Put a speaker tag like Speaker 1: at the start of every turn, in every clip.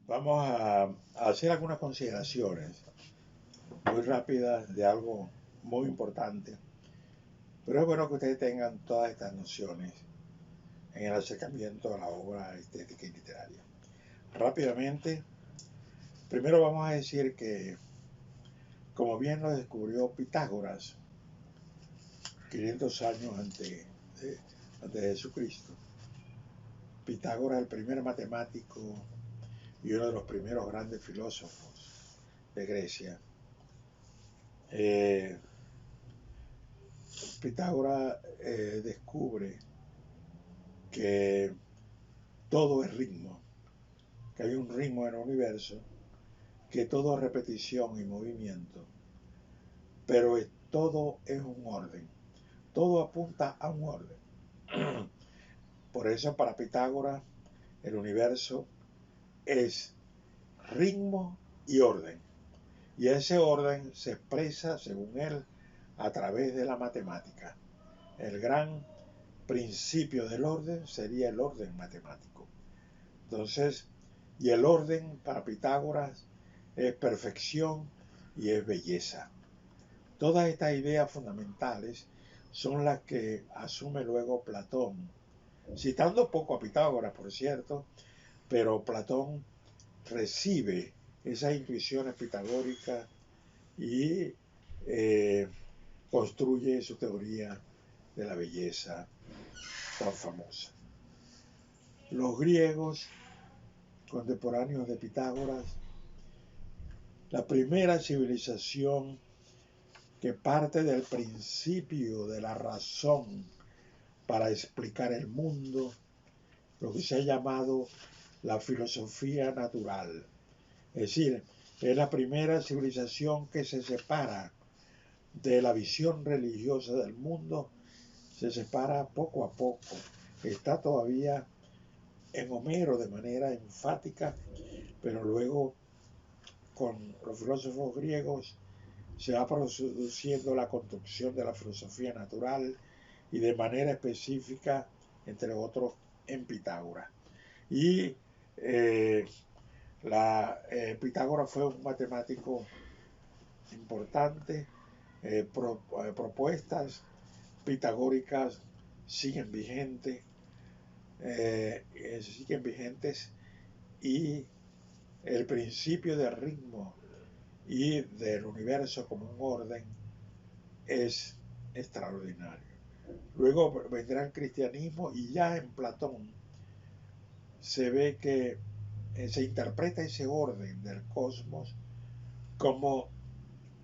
Speaker 1: Vamos a hacer algunas consideraciones muy rápidas de algo muy importante, pero es bueno que ustedes tengan todas estas nociones en el acercamiento a la obra estética y literaria. Rápidamente, primero vamos a decir que, como bien lo descubrió Pitágoras, 500 años antes de Jesucristo, Pitágoras, el primer matemático y uno de los primeros grandes filósofos de Grecia, eh, Pitágoras descubre que todo es ritmo, que hay un ritmo en el universo, que todo es repetición y movimiento, pero todo es un orden, todo apunta a un orden. Por eso para Pitágoras el universo es ritmo y orden, y ese orden se expresa, según él, a través de la matemática. El gran principio del orden sería el orden matemático. Entonces, y el orden para Pitágoras es perfección y es belleza. Todas estas ideas fundamentales son las que asume luego Platón, citando poco a Pitágoras, por cierto, pero Platón recibe esas intuiciones pitagóricas y eh, construye su teoría de la belleza tan famosa. Los griegos contemporáneos de Pitágoras, la primera civilización que parte del principio de la razón para explicar el mundo, lo que se ha llamado la filosofía natural. Es decir, es la primera civilización que se separa de la visión religiosa del mundo, se separa poco a poco. Está todavía en Homero de manera enfática, pero luego con los filósofos griegos se va produciendo la construcción de la filosofía natural y de manera específica, entre otros, en Pitágoras. Y Pitágoras fue un matemático importante, propuestas pitagóricas siguen vigentes, siguen vigentes y el principio de ritmo y del universo como un orden es extraordinario. Luego vendrá el cristianismo y ya en Platón se ve que se interpreta ese orden del cosmos como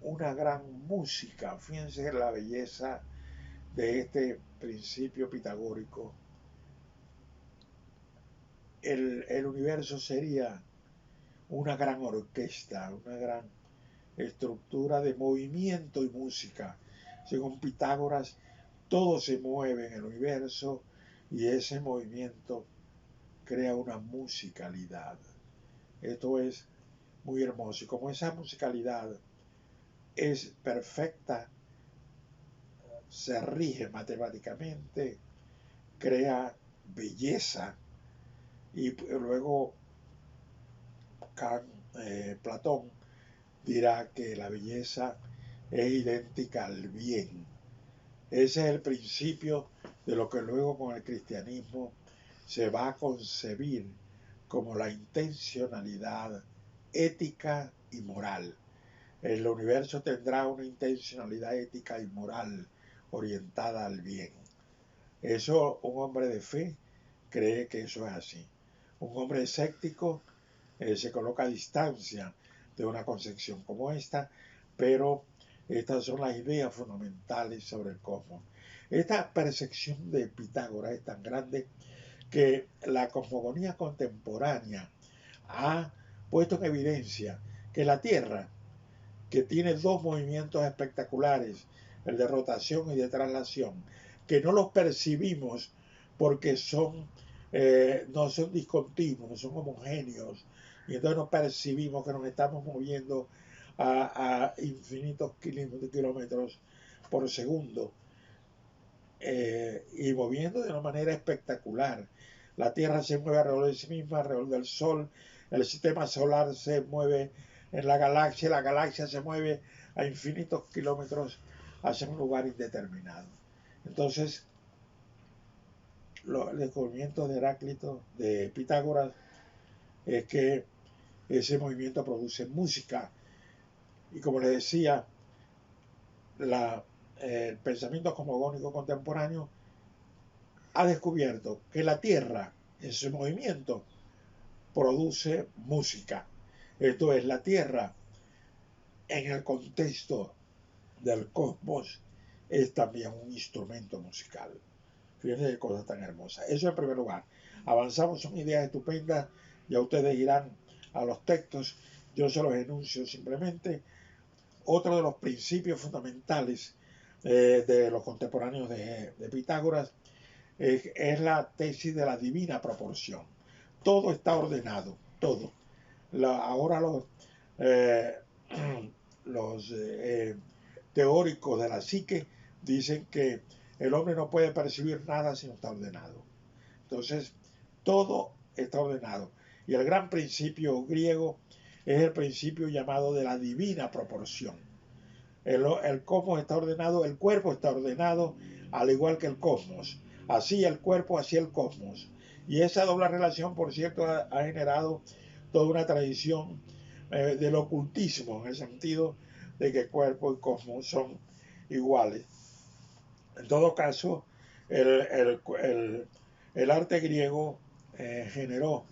Speaker 1: una gran música. Fíjense la belleza de este principio pitagórico. El universo sería una gran orquesta, una gran estructura de movimiento y música. Según Pitágoras, todo se mueve en el universo y ese movimiento crea una musicalidad. Esto es muy hermoso. Y como esa musicalidad es perfecta, se rige matemáticamente, crea belleza. Y luego Platón dirá que la belleza es idéntica al bien. Ese es el principio de lo que luego con el cristianismo se va a concebir como la intencionalidad ética y moral. El universo tendrá una intencionalidad ética y moral orientada al bien. Eso, un hombre de fe cree que eso es así. Un hombre escéptico se coloca a distancia de una concepción como esta, pero estas son las ideas fundamentales sobre el cosmos. Esta percepción de Pitágoras es tan grande que la cosmogonía contemporánea ha puesto en evidencia que la Tierra, que tiene dos movimientos espectaculares, el de rotación y de traslación, que no los percibimos porque no son discontinuos, no son homogéneos, y entonces no percibimos que nos estamos moviendo a infinitos kilómetros por segundo, y moviendo de una manera espectacular. La Tierra se mueve alrededor de sí misma, alrededor del Sol, el sistema solar se mueve en la galaxia se mueve a infinitos kilómetros hacia un lugar indeterminado. Entonces, el descubrimiento de Heráclito, de Pitágoras, es que ese movimiento produce música. Y como les decía, el pensamiento cosmogónico contemporáneo ha descubierto que la Tierra, en su movimiento, produce música. Esto es, la Tierra, en el contexto del cosmos, es también un instrumento musical. Fíjense qué cosa tan hermosa. Eso en primer lugar. Avanzamos, son ideas estupendas. Ya ustedes irán a los textos. Yo se los enuncio simplemente. Otro de los principios fundamentales de los contemporáneos de Pitágoras es la tesis de la divina proporción. Todo está ordenado, todo. Ahora los teóricos de la psique dicen que el hombre no puede percibir nada si no está ordenado. Entonces, todo está ordenado. Y el gran principio griego es el principio llamado de la divina proporción. El cosmos está ordenado, el cuerpo está ordenado, al igual que el cosmos. Así el cuerpo, así el cosmos. Y esa doble relación, por cierto, ha generado toda una tradición del ocultismo, en el sentido de que cuerpo y cosmos son iguales. En todo caso, el arte griego generó,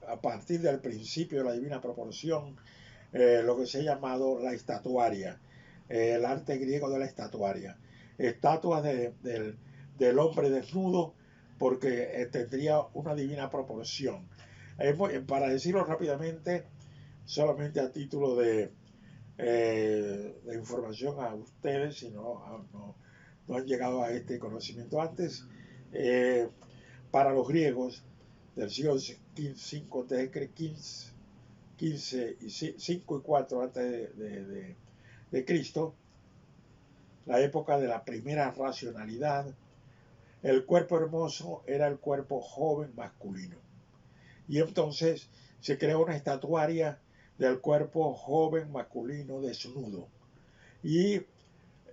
Speaker 1: a partir del principio de la divina proporción, lo que se ha llamado la estatuaria, el arte griego de la estatuaria. Estatuas del hombre desnudo, porque tendría una divina proporción. Para decirlo rápidamente, solamente a título de información a ustedes, si no han llegado a este conocimiento antes, para los griegos del siglo V, 15 y 5 y 4 antes de Cristo, la época de la primera racionalidad, el cuerpo hermoso era el cuerpo joven masculino. Y entonces se creó una estatuaria del cuerpo joven masculino desnudo y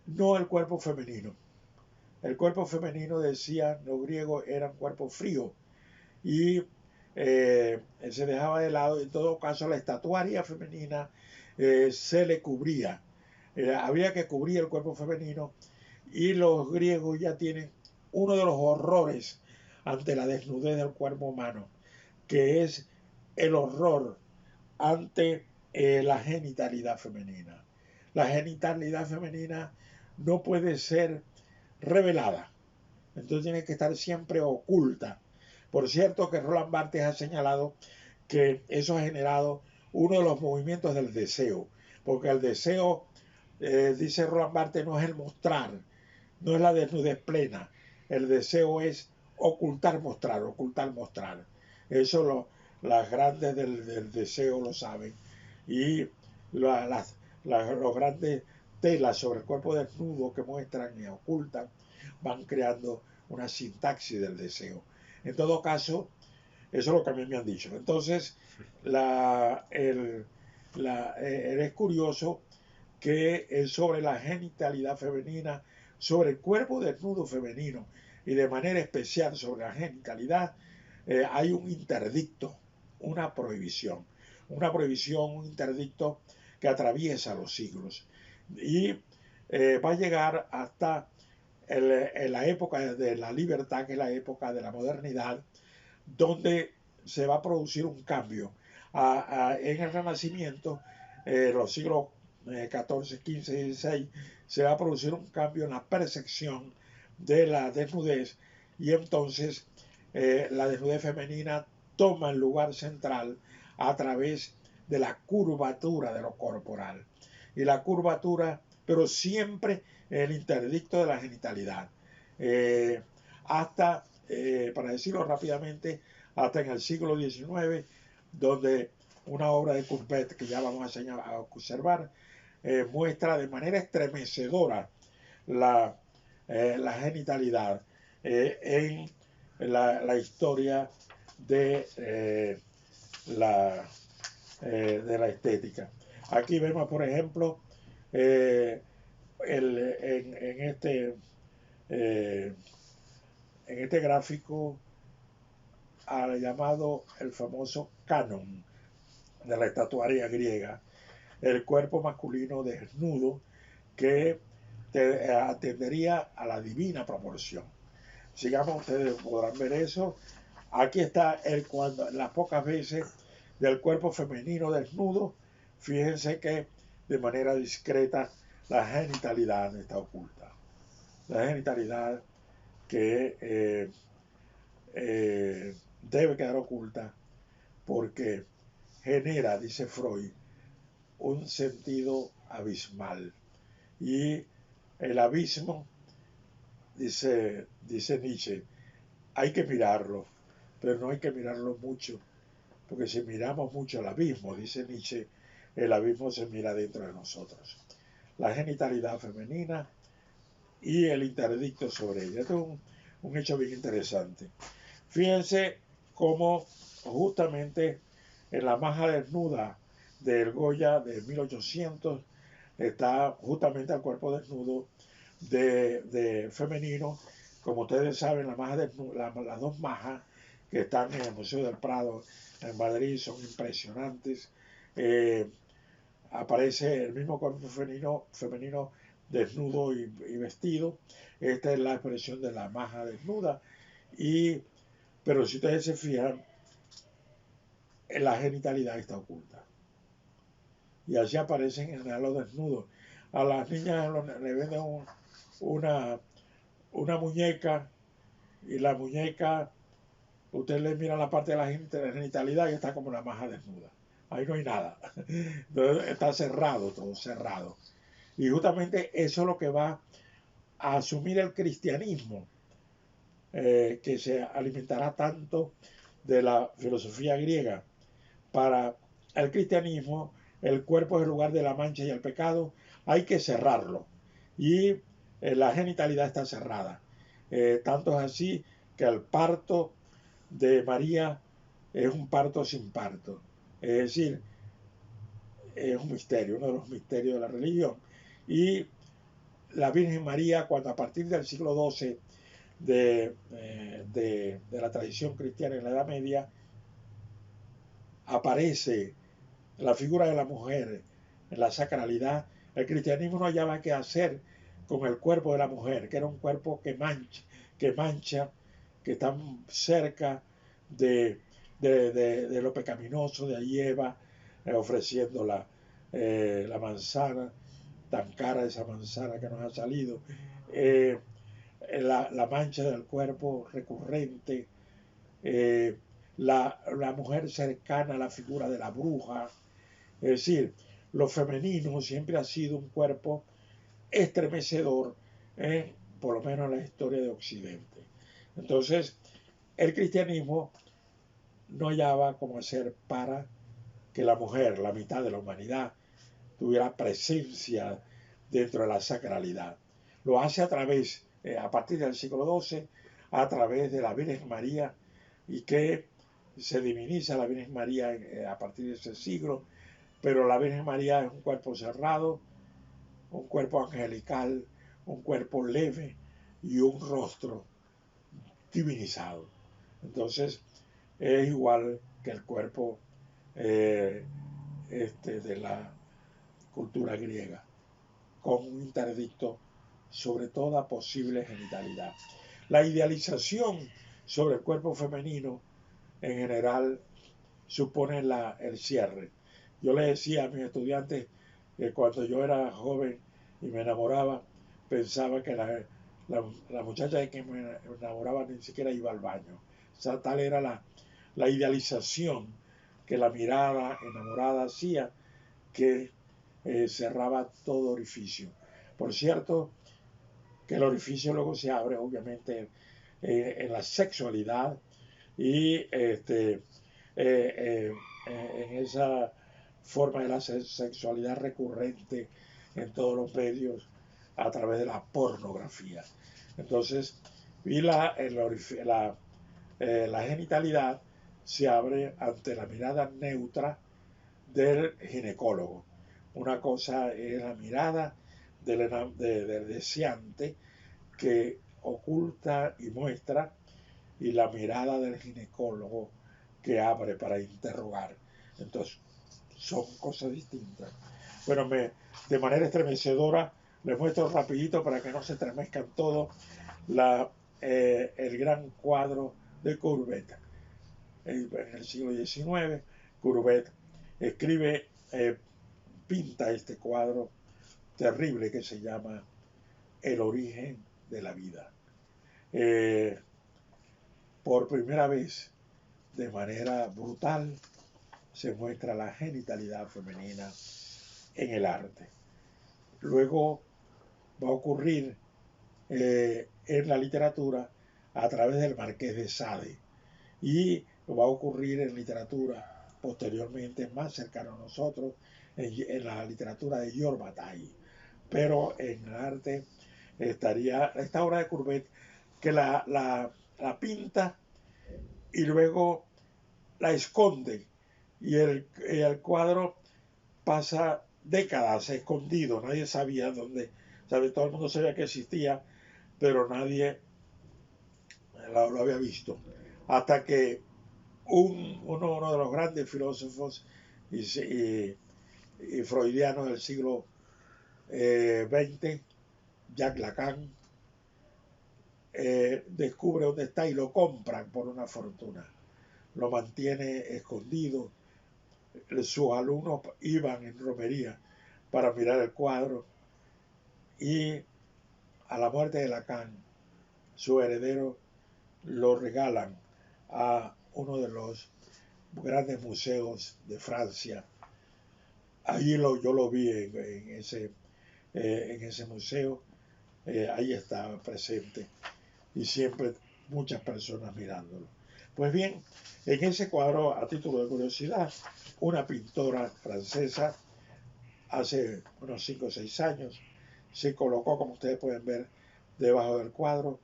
Speaker 1: no el cuerpo femenino. El cuerpo femenino, decían los griegos, era un cuerpo frío y se dejaba de lado. En todo caso, la estatuaria femenina se le cubría. Había que cubrir el cuerpo femenino, y los griegos ya tienen uno de los horrores ante la desnudez del cuerpo humano, que es el horror ante la genitalidad femenina. La genitalidad femenina no puede ser revelada, entonces tiene que estar siempre oculta. Por cierto que Roland Barthes ha señalado que eso ha generado uno de los movimientos del deseo, porque el deseo, dice Roland Barthes, no es el mostrar, no es la desnudez plena, el deseo es ocultar, mostrar, ocultar, mostrar. Eso las grandes del deseo lo saben, y los grandes telas sobre el cuerpo desnudo que muestran y ocultan van creando una sintaxis del deseo. En todo caso, eso es lo que a mí me han dicho. Entonces, es curioso que sobre la genitalidad femenina, sobre el cuerpo desnudo femenino y de manera especial sobre la genitalidad, hay un interdicto, una prohibición, un interdicto que atraviesa los siglos y va a llegar hasta en la época de la libertad, que es la época de la modernidad, donde se va a producir un cambio. En el Renacimiento, los siglos XIV, XV y XVI, se va a producir un cambio en la percepción de la desnudez, y entonces la desnudez femenina toma el lugar central a través de la curvatura de lo corporal. Y la curvatura, pero siempre el interdicto de la genitalidad. Hasta, para decirlo rápidamente, hasta en el siglo XIX, donde una obra de Courbet, que ya vamos a observar, muestra de manera estremecedora la genitalidad en la historia de de la estética. Aquí vemos, por ejemplo, en eh, este gráfico al llamado el famoso canon de la estatuaria griega, el cuerpo masculino desnudo que atendería a la divina proporción. Sigamos, ustedes podrán ver eso. Aquí está las pocas veces del cuerpo femenino desnudo. Fíjense que de manera discreta la genitalidad está oculta. La genitalidad que debe quedar oculta porque genera, dice Freud, un sentido abismal. Y el abismo, dice Nietzsche, hay que mirarlo, pero no hay que mirarlo mucho, porque si miramos mucho el abismo, dice Nietzsche, el abismo se mira dentro de nosotros. La genitalidad femenina y el interdicto sobre ella. Esto es un hecho bien interesante. Fíjense cómo justamente en la maja desnuda del Goya de 1800 está justamente el cuerpo desnudo de femenino. Como ustedes saben, las dos majas que están en el Museo del Prado en Madrid son impresionantes. Aparece el mismo cuerpo femenino desnudo y vestido. Esta es la expresión de la maja desnuda. Pero si ustedes se fijan, la genitalidad está oculta. Y así aparecen en general los desnudos. A las niñas le venden una muñeca y la muñeca, usted le mira la parte de la genitalidad y está como una maja desnuda. Ahí no hay nada. Entonces, está cerrado, todo cerrado. Y justamente eso es lo que va a asumir el cristianismo, que se alimentará tanto de la filosofía griega. Para el cristianismo, el cuerpo es el lugar de la mancha y el pecado, hay que cerrarlo. Y la genitalidad está cerrada. Tanto es así que el parto de María es un parto sin parto. Es decir, es un misterio, uno de los misterios de la religión. Y la Virgen María, cuando a partir del siglo XII de la tradición cristiana en la Edad Media, aparece la figura de la mujer en la sacralidad, el cristianismo no hallaba qué hacer con el cuerpo de la mujer, que era un cuerpo que mancha, que está cerca de lo pecaminoso, de ahí Eva ofreciendo la manzana, tan cara esa manzana que nos ha salido, la mancha del cuerpo recurrente, la mujer cercana a la figura de la bruja. Es decir, lo femenino siempre ha sido un cuerpo estremecedor, por lo menos en la historia de Occidente. Entonces, el cristianismo no hallaba cómo hacer para que la mujer, la mitad de la humanidad, tuviera presencia dentro de la sacralidad. Lo hace a partir del siglo XII, a través de la Virgen María, y que se diviniza la Virgen María a partir de ese siglo, pero la Virgen María es un cuerpo cerrado, un cuerpo angelical, un cuerpo leve y un rostro divinizado. Entonces es igual que el cuerpo de la cultura griega, con un interdicto sobre toda posible genitalidad. La idealización sobre el cuerpo femenino en general supone el cierre. Yo le decía a mis estudiantes que cuando yo era joven y me enamoraba, pensaba que la muchacha de que me enamoraba ni siquiera iba al baño. O sea, tal era la idealización que la mirada enamorada hacía, que cerraba todo orificio. Por cierto, que el orificio luego se abre, obviamente, en la sexualidad y en esa forma de la sexualidad recurrente en todos los medios a través de la pornografía. Entonces, vi La genitalidad se abre ante la mirada neutra del ginecólogo. Una cosa es la mirada del deseante que oculta y muestra, y la mirada del ginecólogo que abre para interrogar. Entonces, son cosas distintas. Bueno, de manera estremecedora les muestro rapidito para que no se estremezcan todos el gran cuadro de Courbet. En el siglo XIX, Courbet escribe, pinta este cuadro terrible que se llama El origen de la vida. Por primera vez, de manera brutal, se muestra la genitalidad femenina en el arte. Luego va a ocurrir en la literatura a través del Marqués de Sade, y va a ocurrir en literatura posteriormente más cercano a nosotros, en la literatura de Georges Bataille. Pero en el arte estaría esta obra de Courbet, que la pinta y luego la esconde, y el cuadro pasa décadas escondido, nadie sabía dónde, todo el mundo sabía que existía, pero nadie lo había visto, hasta que uno de los grandes filósofos y freudianos del siglo XX, Jacques Lacan, descubre dónde está y lo compran por una fortuna. Lo mantiene escondido. Sus alumnos iban en romería para mirar el cuadro, y a la muerte de Lacan, su heredero lo regalan a uno de los grandes museos de Francia. Allí yo lo vi en ese museo, ahí está presente, y siempre muchas personas mirándolo. Pues bien, en ese cuadro, a título de curiosidad, una pintora francesa hace unos 5 o 6 años se colocó, como ustedes pueden ver, debajo del cuadro,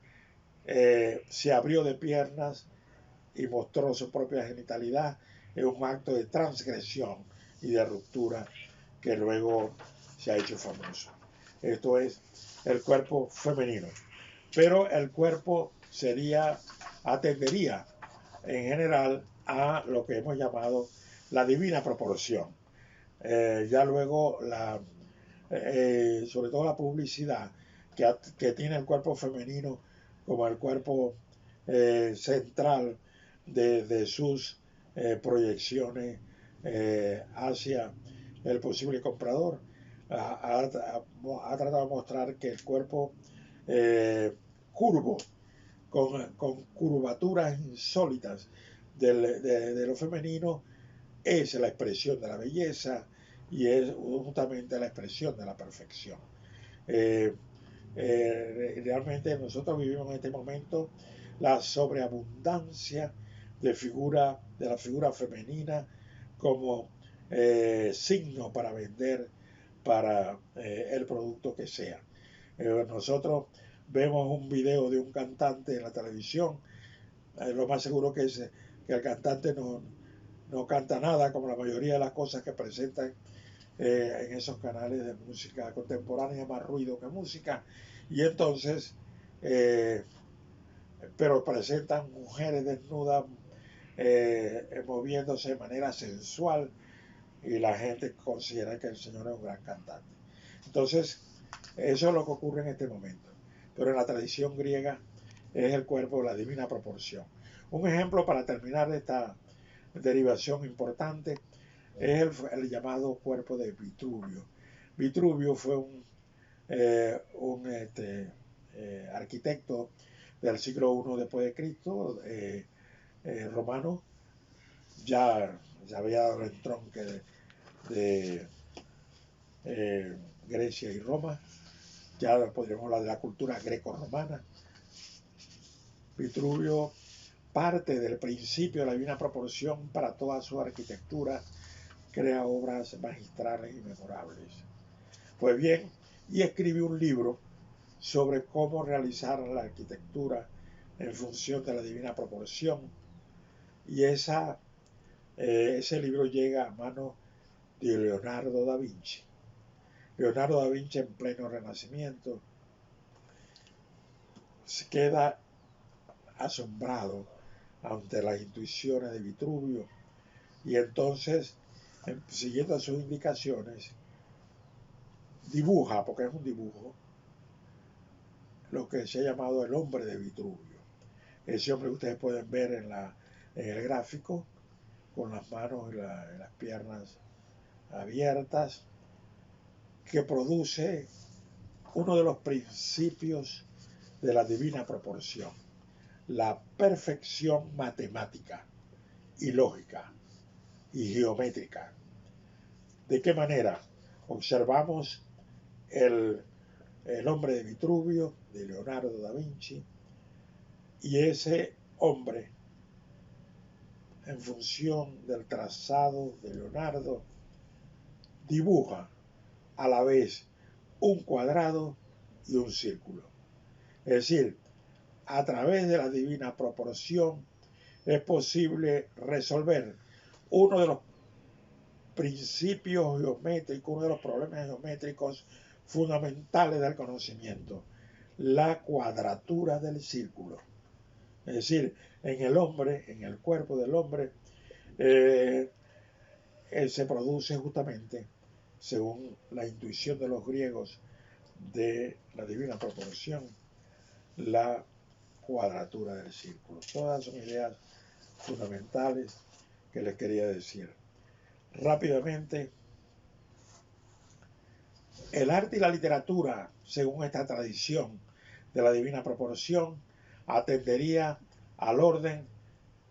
Speaker 1: se abrió de piernas y mostró su propia genitalidad en un acto de transgresión y de ruptura que luego se ha hecho famoso. Esto es el cuerpo femenino. Pero el cuerpo atendería en general a lo que hemos llamado la divina proporción. Ya luego, sobre todo la publicidad, que tiene el cuerpo femenino como el cuerpo central de sus proyecciones hacia el posible comprador, ha tratado de mostrar que el cuerpo curvo, con curvaturas insólitas de lo femenino, es la expresión de la belleza y es justamente la expresión de la perfección. Realmente nosotros vivimos en este momento la sobreabundancia de la figura femenina como signo para vender para el producto que sea. Nosotros vemos un video de un cantante en la televisión, lo más seguro que es que el cantante no canta nada, como la mayoría de las cosas que presentan en esos canales de música contemporánea, más ruido que música, y entonces pero presentan mujeres desnudas moviéndose de manera sensual, y la gente considera que el Señor es un gran cantante. Entonces, eso es lo que ocurre en este momento. Pero en la tradición griega es el cuerpo la divina proporción. Un ejemplo para terminar esta derivación importante es el llamado cuerpo de Vitruvio. Vitruvio fue un arquitecto del siglo I después de Cristo, romano. Ya había dado el entronque de Grecia y Roma. Ya podríamos hablar de la cultura greco-romana. Vitruvio parte del principio de la divina proporción para toda su arquitectura, crea obras magistrales y memorables. Pues bien, y escribió un libro sobre cómo realizar la arquitectura en función de la divina proporción. Y ese libro llega a manos de Leonardo da Vinci. Leonardo da Vinci, en pleno Renacimiento, se queda asombrado ante las intuiciones de Vitruvio, y entonces, siguiendo sus indicaciones, dibuja, porque es un dibujo, lo que se ha llamado el hombre de Vitruvio. Ese hombre que ustedes pueden ver en el gráfico, con las manos y las piernas abiertas, que produce uno de los principios de la divina proporción, la perfección matemática y lógica y geométrica. ¿De qué manera? Observamos el hombre de Vitruvio, de Leonardo da Vinci, y ese hombre, en función del trazado de Leonardo, dibuja a la vez un cuadrado y un círculo. Es decir, a través de la divina proporción es posible resolver uno de los principios geométricos, uno de los problemas geométricos fundamentales del conocimiento, la cuadratura del círculo. Es decir, en el hombre, en el cuerpo del hombre, se produce justamente, según la intuición de los griegos de la divina proporción, la cuadratura del círculo. Todas son ideas fundamentales que les quería decir. Rápidamente, el arte y la literatura, según esta tradición de la divina proporción, atendería al orden,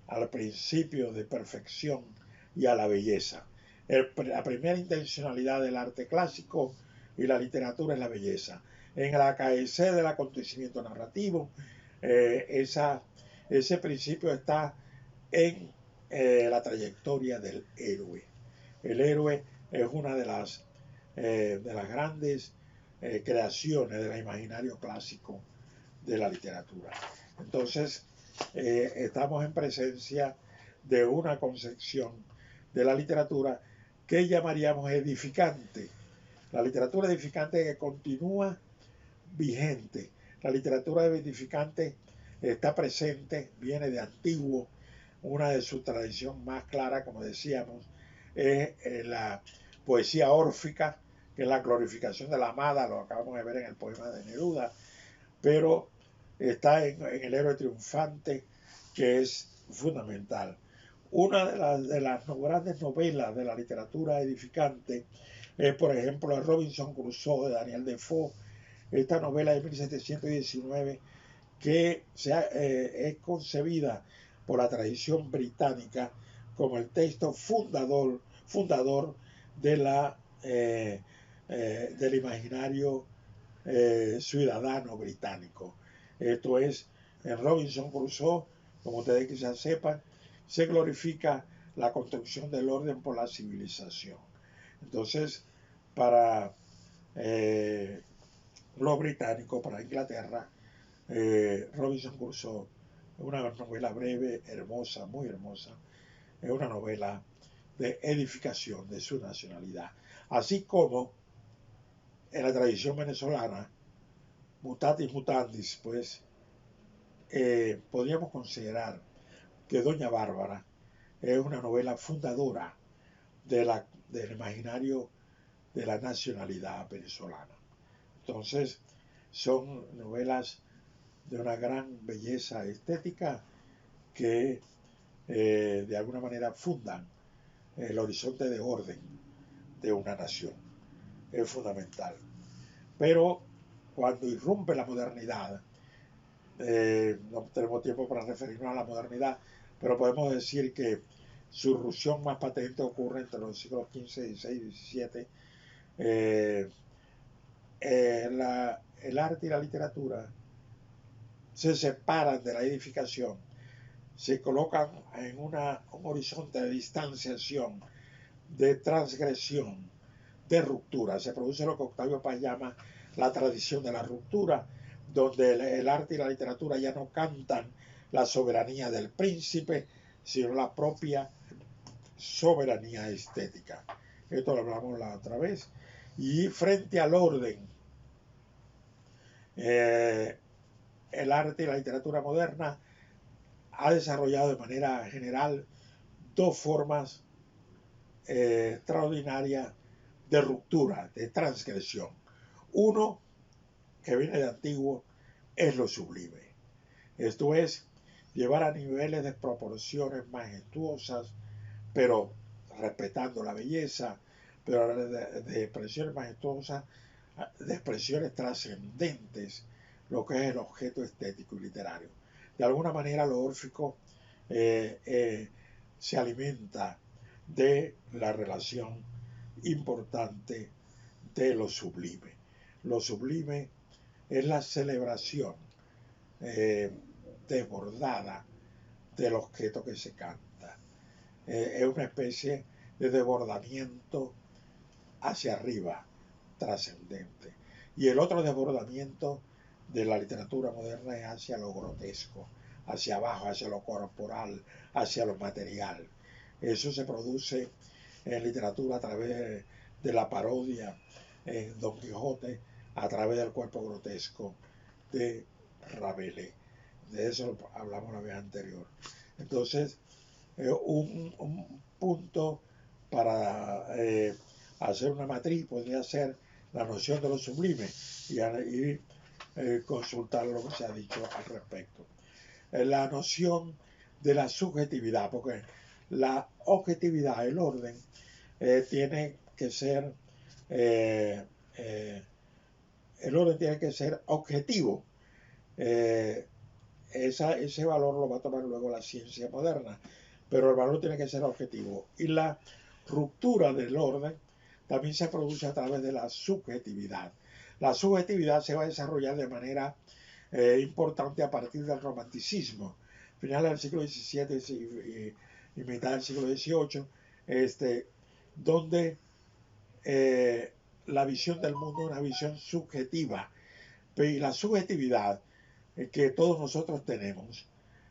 Speaker 1: al principio de perfección y a la belleza. La primera intencionalidad del arte clásico y la literatura es la belleza. En el acaecer del acontecimiento narrativo, ese principio está en la trayectoria del héroe. El héroe es una de las grandes creaciones del imaginario clásico de la literatura. Entonces, estamos en presencia de una concepción de la literatura que llamaríamos edificante. La literatura edificante que continúa vigente. La literatura edificante está presente, viene de antiguo. Una de sus tradiciones más claras, como decíamos, es la poesía órfica, que es la glorificación de la amada, lo acabamos de ver en el poema de Neruda, pero está en el héroe triunfante, que es fundamental. Una de las grandes novelas de la literatura edificante es, por ejemplo, Robinson Crusoe de Daniel Defoe, esta novela de 1719 que es concebida por la tradición británica como el texto fundador de del imaginario ciudadano británico. Esto es, en Robinson Crusoe, como ustedes quizás sepan, se glorifica la construcción del orden por la civilización. Entonces, para los británicos, para Inglaterra, Robinson Crusoe es una novela breve, hermosa, muy hermosa, es una novela de edificación de su nacionalidad. Así como en la tradición venezolana, mutatis mutandis, pues podríamos considerar que Doña Bárbara es una novela fundadora del imaginario de la nacionalidad venezolana. Entonces, son novelas de una gran belleza estética que de alguna manera fundan el horizonte de orden de una nación. Es fundamental. Pero cuando irrumpe la modernidad, no tenemos tiempo para referirnos a la modernidad, pero podemos decir que su irrupción más patente ocurre entre los siglos XV, XVI y XVII. El arte y la literatura se separan de la edificación, se colocan en un horizonte de distanciación, de transgresión, de ruptura. Se produce lo que Octavio Paz llama la tradición de la ruptura, donde el arte y la literatura ya no cantan la soberanía del príncipe, sino la propia soberanía estética. Esto lo hablamos la otra vez. Y frente al orden, el arte y la literatura moderna ha desarrollado de manera general dos formas extraordinarias de ruptura, de transgresión. Uno, que viene de antiguo, es lo sublime. Esto es, llevar a niveles de proporciones majestuosas, pero respetando la belleza, pero de expresiones majestuosas, de expresiones trascendentes, lo que es el objeto estético y literario. De alguna manera lo órfico se alimenta de la relación importante de lo sublime. Lo sublime es la celebración desbordada del objeto que se canta. Es una especie de desbordamiento hacia arriba, trascendente. Y el otro desbordamiento de la literatura moderna es hacia lo grotesco, hacia abajo, hacia lo corporal, hacia lo material. Eso se produce en literatura a través de la parodia, en Don Quijote, a través del cuerpo grotesco de Rabelais. De eso hablamos la vez anterior. Entonces, un punto para hacer una matriz podría ser la noción de lo sublime y consultar lo que se ha dicho al respecto. La noción de la subjetividad, porque la objetividad, el orden, tiene que ser el orden tiene que ser objetivo. Ese valor lo va a tomar luego la ciencia moderna, pero el valor tiene que ser objetivo. Y la ruptura del orden también se produce a través de la subjetividad. La subjetividad se va a desarrollar de manera importante a partir del romanticismo, finales del siglo XVII y mitad del siglo XVIII, donde la visión del mundo es una visión subjetiva. Y la subjetividad que todos nosotros tenemos,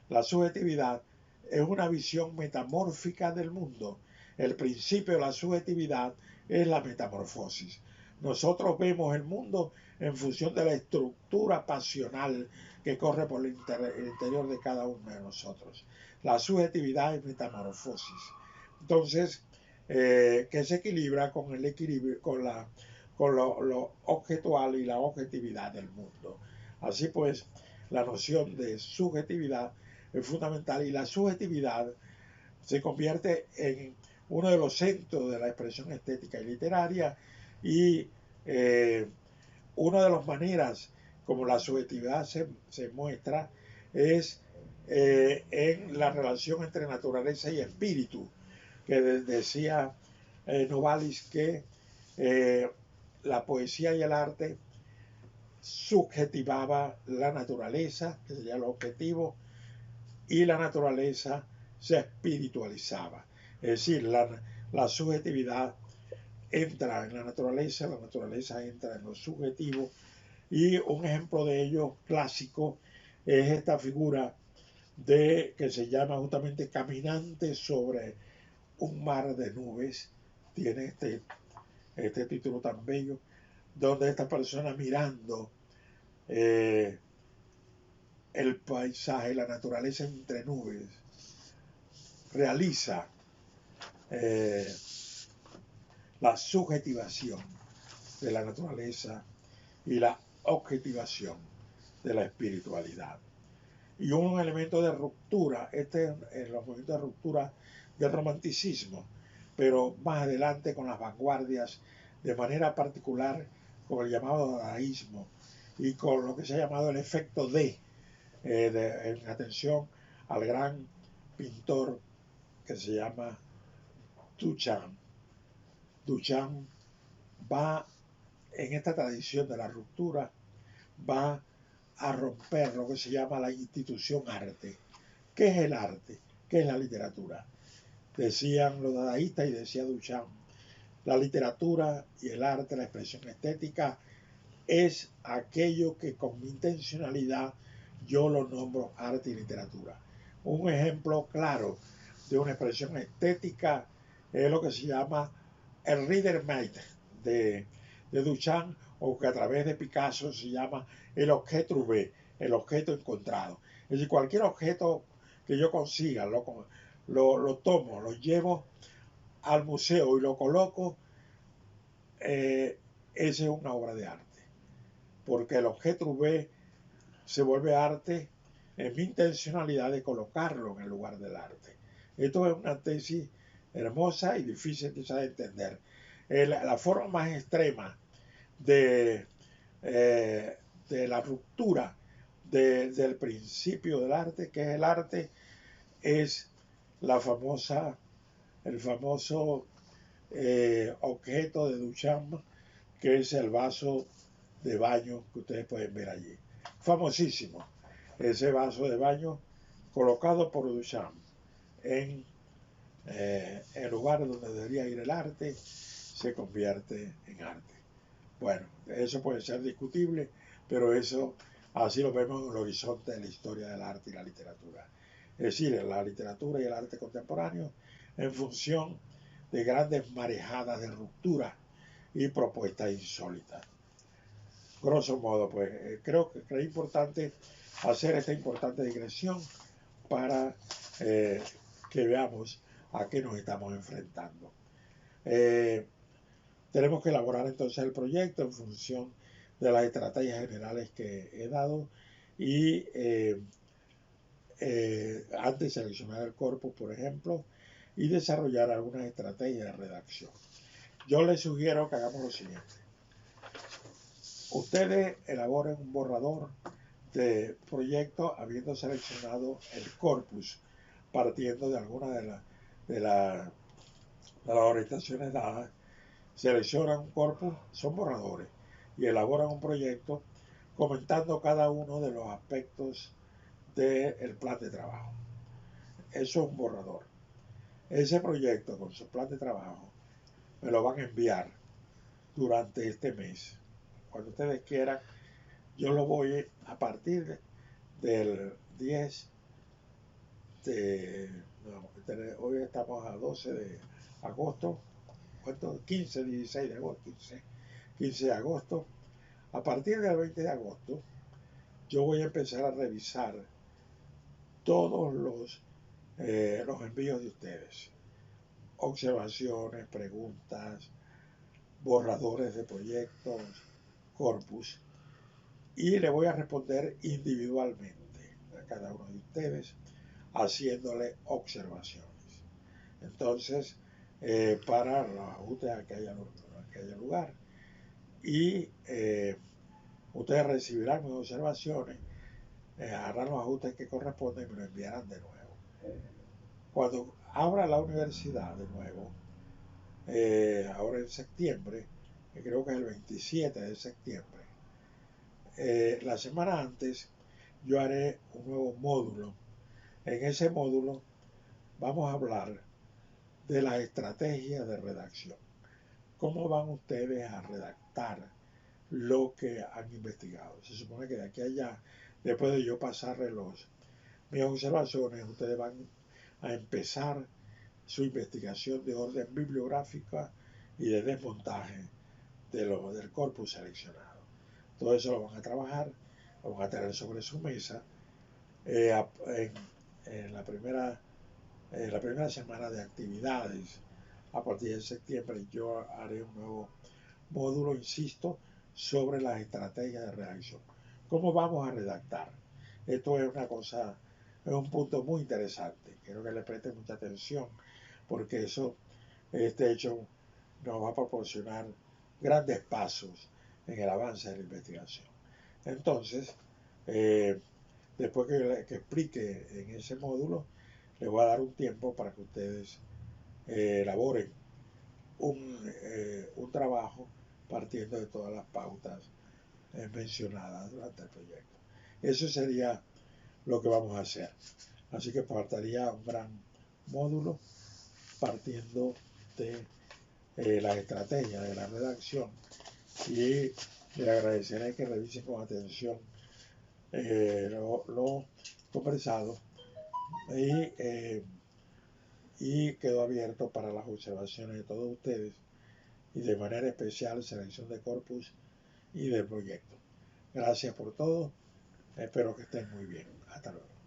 Speaker 1: la subjetividad es una visión metamórfica del mundo. El principio de la subjetividad es la metamorfosis. Nosotros vemos el mundo en función de la estructura pasional que corre por el interior de cada uno de nosotros. La subjetividad es metamorfosis. Entonces, que se equilibra con el equilibrio, con lo objetual y la objetividad del mundo. Así pues, la noción de subjetividad es fundamental y la subjetividad se convierte en uno de los centros de la expresión estética y literaria y una de las maneras como la subjetividad se muestra es en la relación entre naturaleza y espíritu, que decía Novalis que la poesía y el arte subjetivaba la naturaleza, que sería el objetivo, y la naturaleza se espiritualizaba. Es decir, la subjetividad entra en la naturaleza entra en lo subjetivo, y un ejemplo de ello clásico es esta figura que se llama justamente Caminante sobre un mar de nubes. Tiene este título tan bello, donde esta persona mirando el paisaje, la naturaleza entre nubes, realiza la subjetivación de la naturaleza y la objetivación de la espiritualidad. Y un elemento de ruptura, en los momentos de ruptura del romanticismo, pero más adelante con las vanguardias, de manera particular con el llamado dadaísmo y con lo que se ha llamado el efecto en atención al gran pintor que se llama Duchamp. Duchamp va, en esta tradición de la ruptura, va a romper lo que se llama la institución arte. ¿Qué es el arte? ¿Qué es la literatura? Decían los dadaístas y decía Duchamp, la literatura y el arte, la expresión estética, es aquello que con mi intencionalidad yo lo nombro arte y literatura. Un ejemplo claro de una expresión estética es lo que se llama el Reader-Made de Duchamp, o que a través de Picasso se llama el objet trouvé, el objeto encontrado. Es decir, cualquier objeto que yo consiga, lo tomo, lo llevo al museo y lo coloco, esa es una obra de arte. Porque el objet trouvé se vuelve arte en mi intencionalidad de colocarlo en el lugar del arte. Esto es una tesis hermosa y difícil quizás de entender. La forma más extrema de la ruptura del principio del arte, que es el arte, es el famoso objeto de Duchamp, que es el vaso de baño que ustedes pueden ver allí. Famosísimo, ese vaso de baño colocado por Duchamp en el lugar donde debería ir el arte, se convierte en arte. Bueno, eso puede ser discutible, pero eso así lo vemos en el horizonte de la historia del arte y la literatura. Es decir, la literatura y el arte contemporáneo en función de grandes marejadas de ruptura y propuestas insólitas. Grosso modo, pues creo que es importante hacer esta importante digresión para que veamos a qué nos estamos enfrentando. Tenemos que elaborar entonces el proyecto en función de las estrategias generales que he dado y antes seleccionar el corpus, por ejemplo, y desarrollar algunas estrategias de redacción. Yo les sugiero que hagamos lo siguiente. Ustedes elaboren un borrador de proyecto habiendo seleccionado el corpus, partiendo de alguna de las orientaciones dadas. Seleccionan un corpus, son borradores, y elaboran un proyecto comentando cada uno de los aspectos del plan de trabajo. Eso es un borrador. Ese proyecto con su plan de trabajo me lo van a enviar durante este mes. Cuando ustedes quieran, yo lo voy a partir del 10 de... No, hoy estamos a 12 de agosto. ¿Cuánto? 15, 16 de agosto, 15 de agosto. A partir del 20 de agosto, yo voy a empezar a revisar todos los envíos de ustedes. Observaciones, preguntas, borradores de proyectos, corpus. Y le voy a responder individualmente a cada uno de ustedes, haciéndole observaciones. Entonces, para los ajustes a que haya lugar. Y ustedes recibirán mis observaciones, harán los ajustes que corresponden y me lo enviarán de nuevo. Cuando abra la universidad de nuevo, ahora en septiembre, que creo que es el 27 de septiembre, la semana antes yo haré un nuevo módulo. En ese módulo vamos a hablar de las estrategias de redacción. ¿Cómo van ustedes a redactar lo que han investigado? Se supone que de aquí a allá, después de yo pasarle mis observaciones, ustedes van a empezar su investigación de orden bibliográfica y de desmontaje del corpus seleccionado. Todo eso lo van a trabajar, lo van a tener sobre su mesa en la primera semana de actividades. A partir de septiembre yo haré un nuevo módulo, insisto, sobre las estrategias de redacción. ¿Cómo vamos a redactar? Esto es es un punto muy interesante. Quiero que le presten mucha atención porque este hecho nos va a proporcionar grandes pasos en el avance de la investigación. Entonces, después que explique en ese módulo, les voy a dar un tiempo para que ustedes elaboren un trabajo partiendo de todas las pautas mencionadas durante el proyecto. Eso sería lo que vamos a hacer. Así que faltaría un gran módulo partiendo de las estrategias de la redacción y Le agradeceré que revisen con atención lo conversado y quedo abierto para las observaciones de todos ustedes y de manera especial selección de corpus y de proyecto. Gracias por todo. Espero que estén muy bien. Hasta luego.